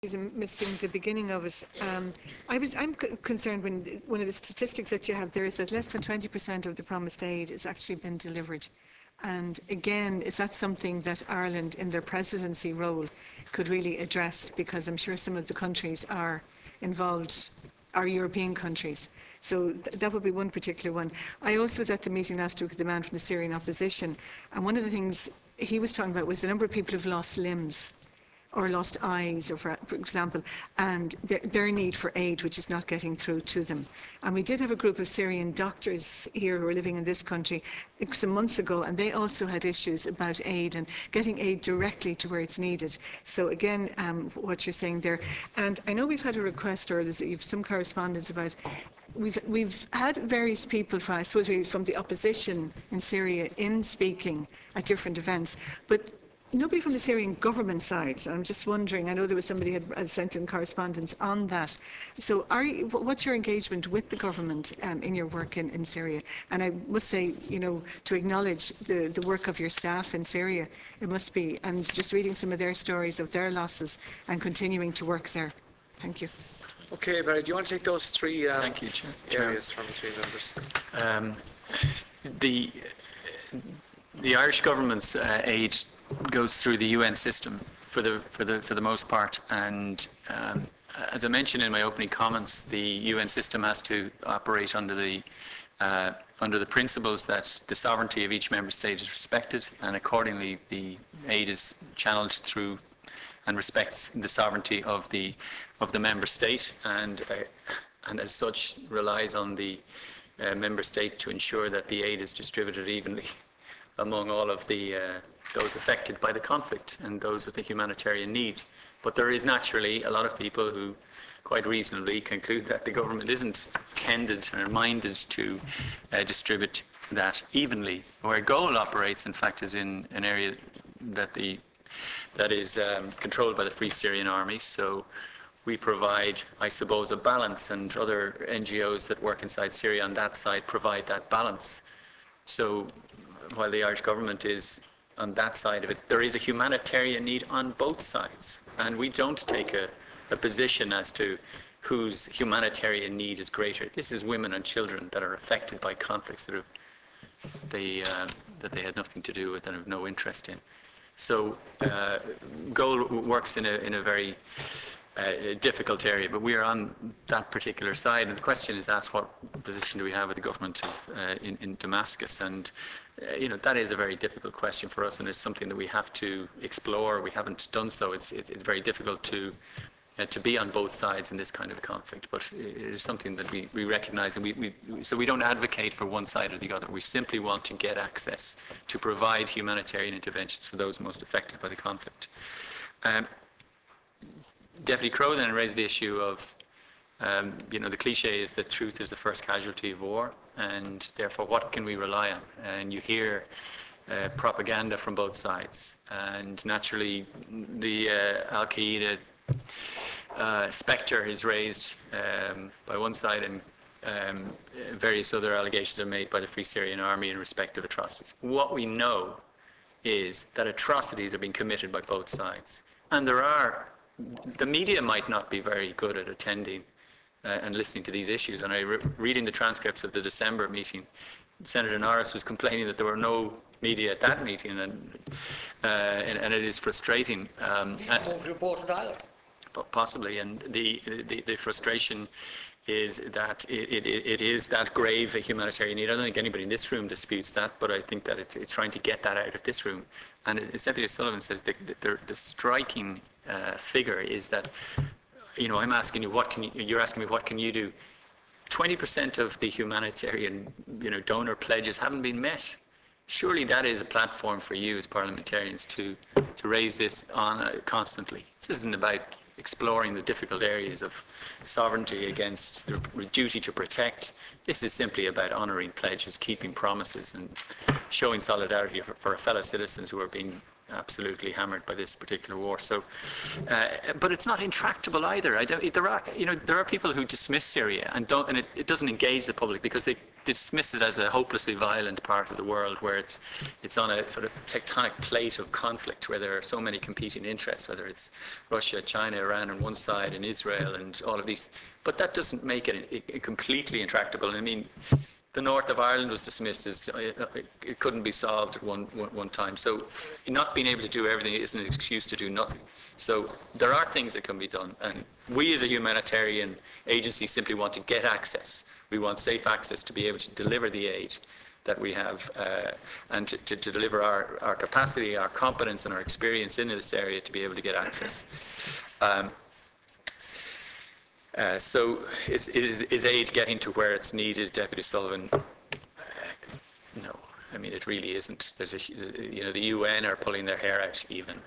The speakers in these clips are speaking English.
missing the beginning of it. I'm concerned when one of the statistics that you have there is that less than 20% of the promised aid has actually been delivered. And again, is that something that Ireland in their presidency role could really address? Because I'm sure some of the countries are involved, are European countries. So that would be one particular one. I also was at the meeting last week with the man from the Syrian opposition, and one of the things he was talking about was the number of people who've lost limbs or lost eyes, or for example, and their need for aid, which is not getting through to them. And we did have a group of Syrian doctors here who are living in this country some months ago, and they also had issues about aid and getting aid directly to where it's needed. So again, what you're saying there. And I know we've had a request, or you've some correspondence about, we've had various people from, I suppose, from the opposition in Syria in speaking at different events, but nobody from the Syrian government side. I'm just wondering, I know there was somebody who had sent in correspondence on that. So what's your engagement with the government in your work in Syria? And I must say, you know, to acknowledge the work of your staff in Syria, it must be, and just reading some of their stories of their losses and continuing to work there. Thank you. Okay, Barry, do you want to take those three Thank you, areas from the three members? The Irish government's aid goes through the UN system for the most part, and as I mentioned in my opening comments, the UN system has to operate under the principles that the sovereignty of each member state is respected, and accordingly the aid is channeled through and respects the sovereignty of the member state, and as such relies on the member state to ensure that the aid is distributed evenly among all of those affected by the conflict and those with a humanitarian need. But there is naturally a lot of people who quite reasonably conclude that the government isn't tended or minded to distribute that evenly. Where GOAL operates, in fact, is in an area that is controlled by the Free Syrian Army. So we provide, I suppose, a balance, and other NGOs that work inside Syria on that side provide that balance. So while the Irish government is on that side of it, there is a humanitarian need on both sides, and we don't take a position as to whose humanitarian need is greater. This is women and children that are affected by conflicts that they had nothing to do with and have no interest in. So GOAL works in a very difficult area, but we are on that particular side, and the question is asked, what position do we have with the government in Damascus? And you know, that is a very difficult question for us, and it's something that we have to explore. We haven't done so. It's very difficult to be on both sides in this kind of conflict, but it is something that we recognise, and so we don't advocate for one side or the other. We simply want to get access to provide humanitarian interventions for those most affected by the conflict. Deputy Crowe then raised the issue of, you know, the cliche is that truth is the first casualty of war, and therefore what can we rely on? And you hear propaganda from both sides, and naturally the Al-Qaeda spectre is raised by one side, and various other allegations are made by the Free Syrian Army in respect of atrocities. What we know is that atrocities are being committed by both sides, and the media might not be very good at attending and listening to these issues. And reading the transcripts of the December meeting, Senator Norris was complaining that there were no media at that meeting, and it is frustrating. Won't be reported either. Possibly, and the frustration is that it is that grave a humanitarian need. I don't think anybody in this room disputes that, but I think that it's trying to get that out of this room. And as Deputy Sullivan says, the striking figure is that, you know, I'm asking you, you're asking me, what can you do? 20% of the humanitarian, you know, donor pledges haven't been met. Surely that is a platform for you as parliamentarians to raise this on constantly. This isn't about exploring the difficult areas of sovereignty against the duty to protect. This is simply about honouring pledges, keeping promises, and showing solidarity for our fellow citizens who are being absolutely hammered by this particular war. So, but it's not intractable either. There are people who dismiss Syria and it doesn't engage the public because dismiss it as a hopelessly violent part of the world where it's on a sort of tectonic plate of conflict where there are so many competing interests, whether it's Russia, China, Iran on one side, and Israel, and all of these. But that doesn't make it completely intractable. I mean, the north of Ireland was dismissed as it couldn't be solved at one time. So not being able to do everything isn't an excuse to do nothing. So there are things that can be done, and we as a humanitarian agency simply want to get access. We want safe access to be able to deliver the aid that we have, and to deliver our capacity, our competence, and our experience in this area to be able to get access. So is aid getting to where it's needed, Deputy Sullivan? No, I mean it really isn't. There's the UN are pulling their hair out even.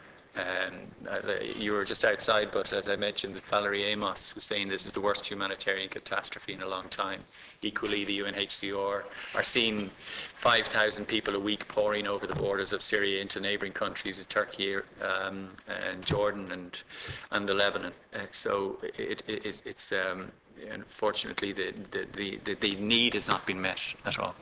You were just outside, but as I mentioned, Valerie Amos was saying this is the worst humanitarian catastrophe in a long time. Equally, the UNHCR are seeing 5,000 people a week pouring over the borders of Syria into neighbouring countries, Turkey and Jordan and the Lebanon. So it's unfortunately the need has not been met at all.